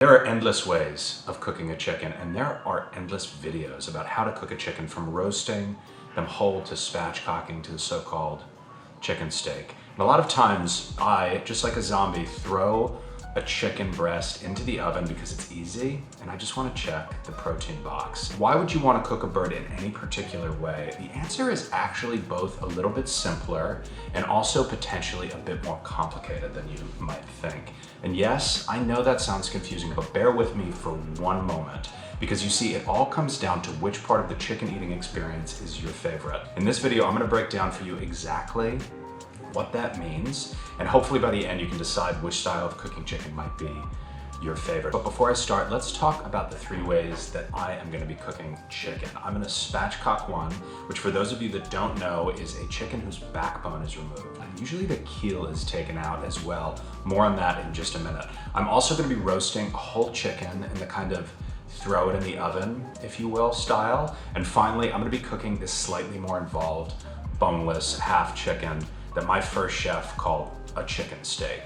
There are endless ways of cooking a chicken, and there are endless videos about how to cook a chicken, from roasting them whole to spatchcocking to the so-called chicken steak. And a lot of times I, just like a zombie, throw a chicken breast into the oven because it's easy and I just want to check the protein box. Why would you want to cook a bird in any particular way? The answer is actually both a little bit simpler and also potentially a bit more complicated than you might think. And yes, I know that sounds confusing, but bear with me for one moment, because you see, it all comes down to which part of the chicken eating experience is your favorite. In this video, I'm going to break down for you exactly what that means, and hopefully by the end you can decide which style of cooking chicken might be your favorite. But before I start, let's talk about the 3 ways that I am going to be cooking chicken. I'm going to spatchcock one, which for those of you that don't know is a chicken whose backbone is removed. And usually the keel is taken out as well. More on that in just a minute. I'm also going to be roasting a whole chicken in the kind of throw it in the oven, if you will, style. And finally, I'm going to be cooking this slightly more involved boneless half chicken that my first chef called a chicken steak.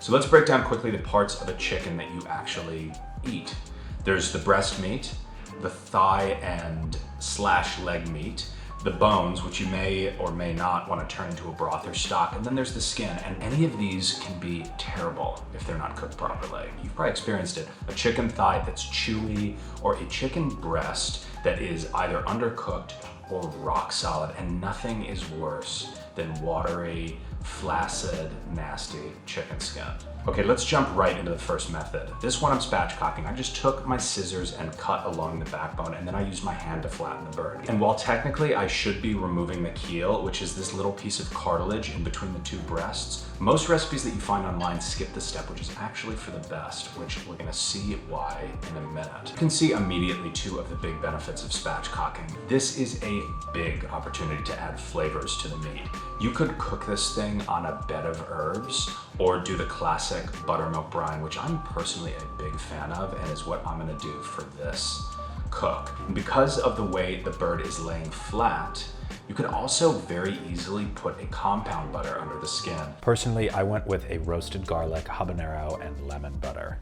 So let's break down quickly the parts of a chicken that you actually eat. There's the breast meat, the thigh and / leg meat, the bones, which you may or may not want to turn into a broth or stock, and then there's the skin. And any of these can be terrible if they're not cooked properly. You've probably experienced it. A chicken thigh that's chewy, or a chicken breast that is either undercooked or rock solid, and nothing is worse than watery, flaccid, nasty chicken skin. Okay, let's jump right into the first method. This one I'm spatchcocking. I just took my scissors and cut along the backbone, and then I used my hand to flatten the bird. And while technically I should be removing the keel, which is this little piece of cartilage in between the 2 breasts, most recipes that you find online skip this step, which is actually for the best, which we're gonna see why in a minute. You can see immediately 2 of the big benefits of spatchcocking. This is a big opportunity to add flavors to the meat. You could cook this thing on a bed of herbs or do the classic buttermilk brine, which I'm personally a big fan of and is what I'm gonna do for this cook. And because of the way the bird is laying flat, you can also very easily put a compound butter under the skin. Personally, I went with a roasted garlic, habanero, and lemon butter.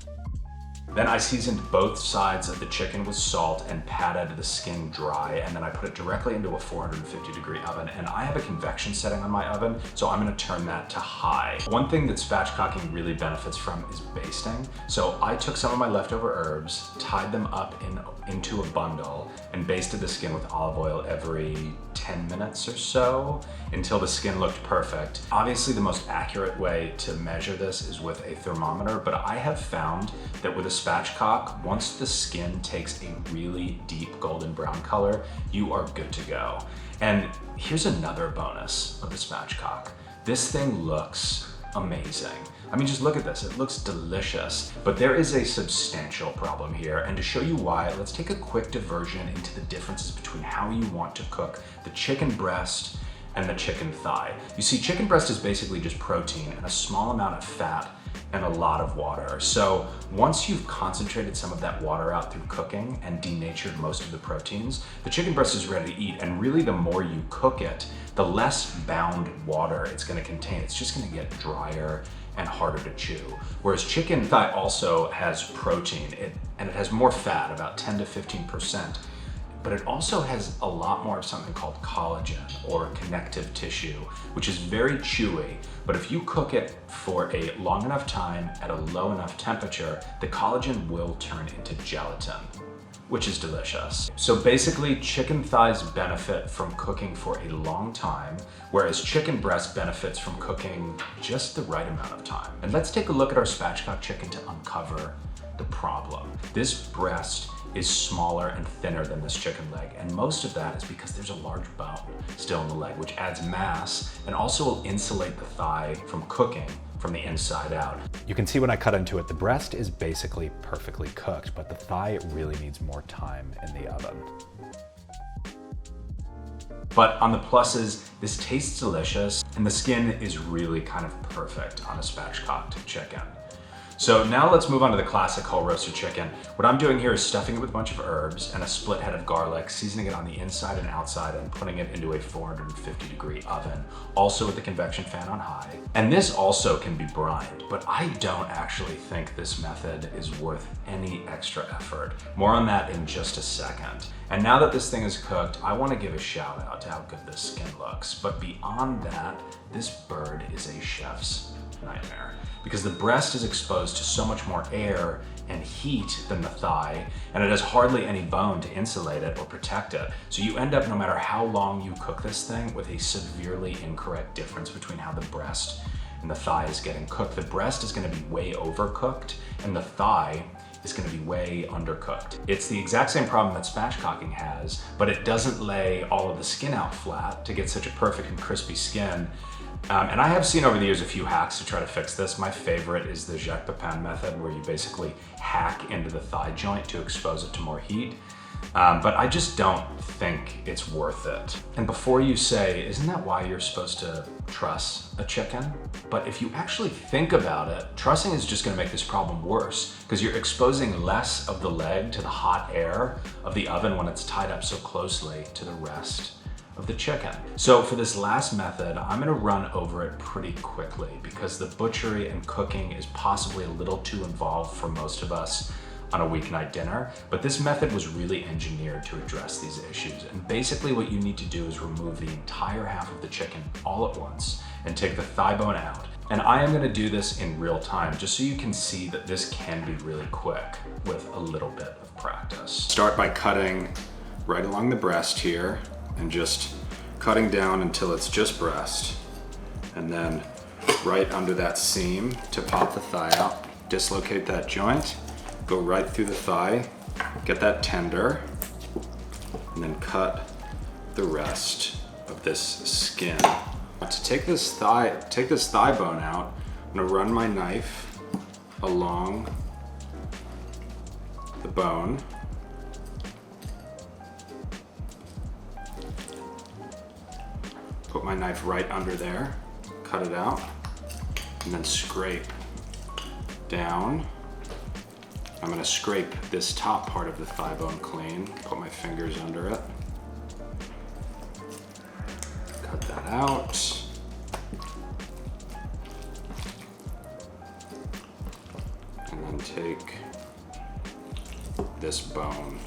Then I seasoned both sides of the chicken with salt and patted the skin dry, and then I put it directly into a 450-degree oven. And I have a convection setting on my oven, so I'm gonna turn that to high. One thing that spatchcocking really benefits from is basting. So I took some of my leftover herbs, tied them up into a bundle, and basted the skin with olive oil every 10 minutes or so until the skin looked perfect. Obviously, the most accurate way to measure this is with a thermometer, but I have found that with a spatchcock, once the skin takes a really deep golden brown color, you are good to go. And here's another bonus of the spatchcock. This thing looks amazing. I mean, just look at this, it looks delicious. But there is a substantial problem here, and to show you why, let's take a quick diversion into the differences between how you want to cook the chicken breast and the chicken thigh. You see, chicken breast is basically just protein and a small amount of fat and a lot of water. So once you've concentrated some of that water out through cooking and denatured most of the proteins, the chicken breast is ready to eat. And really, the more you cook it, the less bound water it's gonna contain. It's just gonna get drier and harder to chew. Whereas chicken thigh also has protein, and it has more fat, about 10 to 15%, but it also has a lot more of something called collagen or connective tissue, which is very chewy. But if you cook it for a long enough time at a low enough temperature, the collagen will turn into gelatin, which is delicious. So basically, chicken thighs benefit from cooking for a long time, whereas chicken breast benefits from cooking just the right amount of time. And let's take a look at our spatchcock chicken to uncover the problem. This breast is smaller and thinner than this chicken leg, and most of that is because there's a large bone still in the leg, which adds mass and also will insulate the thigh from cooking from the inside out. You can see when I cut into it, the breast is basically perfectly cooked, but the thigh really needs more time in the oven. But on the pluses, this tastes delicious, and the skin is really kind of perfect on a spatchcocked chicken. So now let's move on to the classic whole roasted chicken. What I'm doing here is stuffing it with a bunch of herbs and a split head of garlic, seasoning it on the inside and outside, and putting it into a 450-degree oven, also with the convection fan on high. And this also can be brined, but I don't actually think this method is worth any extra effort. More on that in just a second. And now that this thing is cooked, I want to give a shout out to how good this skin looks. But beyond that, this bird is a chef's nightmare, because the breast is exposed to so much more air and heat than the thigh, and it has hardly any bone to insulate it or protect it. So you end up, no matter how long you cook this thing, with a severely incorrect difference between how the breast and the thigh is getting cooked. The breast is gonna be way overcooked, and the thigh is gonna be way undercooked. It's the exact same problem that spatchcocking has, but it doesn't lay all of the skin out flat to get such a perfect and crispy skin. And I have seen over the years a few hacks to try to fix this. My favorite is the Jacques Pepin method, where you basically hack into the thigh joint to expose it to more heat. But I just don't think it's worth it. And before you say, isn't that why you're supposed to truss a chicken? But if you actually think about it, trussing is just gonna make this problem worse, because you're exposing less of the leg to the hot air of the oven when it's tied up so closely to the rest of the chicken. So for this last method, I'm gonna run over it pretty quickly, because the butchery and cooking is possibly a little too involved for most of us on a weeknight dinner, but this method was really engineered to address these issues. And basically what you need to do is remove the entire half of the chicken all at once and take the thigh bone out. And I am gonna do this in real time, just so you can see that this can be really quick with a little bit of practice. Start by cutting right along the breast here, and just cutting down until it's just breast. And then right under that seam to pop the thigh out, dislocate that joint, go right through the thigh, get that tender, and then cut the rest of this skin. To take this thigh bone out, I'm gonna run my knife along the bone. Put my knife right under there, cut it out, and then scrape down. I'm gonna scrape this top part of the thigh bone clean, put my fingers under it, cut that out. And then take this bone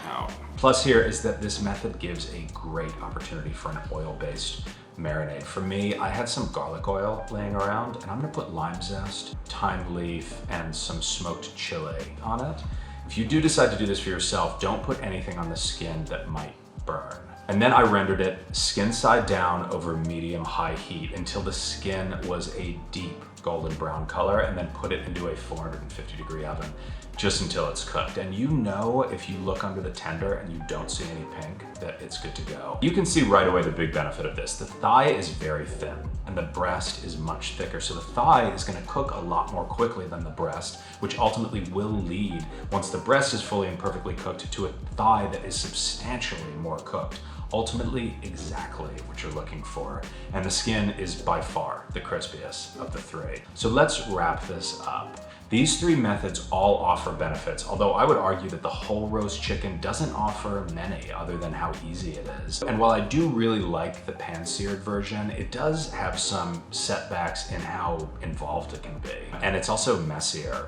out. Plus here is that this method gives a great opportunity for an oil-based marinade. For me, I had some garlic oil laying around, and I'm gonna put lime zest, thyme leaf, and some smoked chili on it. If you do decide to do this for yourself, don't put anything on the skin that might burn. And then I rendered it skin side down over medium-high heat until the skin was a deep golden brown color, and then put it into a 450-degree oven just until it's cooked. And you know, if you look under the tender and you don't see any pink, that it's good to go. You can see right away the big benefit of this. The thigh is very thin and the breast is much thicker. So the thigh is gonna cook a lot more quickly than the breast, which ultimately will lead, once the breast is fully and perfectly cooked, to a thigh that is substantially more cooked. Ultimately, exactly what you're looking for. And the skin is by far the crispiest of the three. So let's wrap this up. These three methods all offer benefits, although I would argue that the whole roast chicken doesn't offer many other than how easy it is. And while I do really like the pan-seared version, it does have some setbacks in how involved it can be. And it's also messier.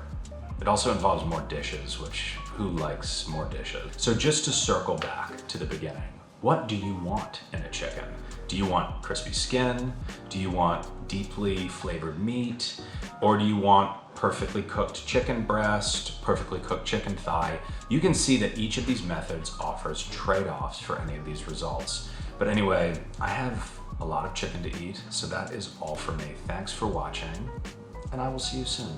It also involves more dishes, which who likes more dishes? So just to circle back to the beginning, what do you want in a chicken? Do you want crispy skin? Do you want deeply flavored meat? Or do you want perfectly cooked chicken breast, perfectly cooked chicken thigh? You can see that each of these methods offers trade-offs for any of these results. But anyway, I have a lot of chicken to eat, so that is all for me. Thanks for watching, and I will see you soon.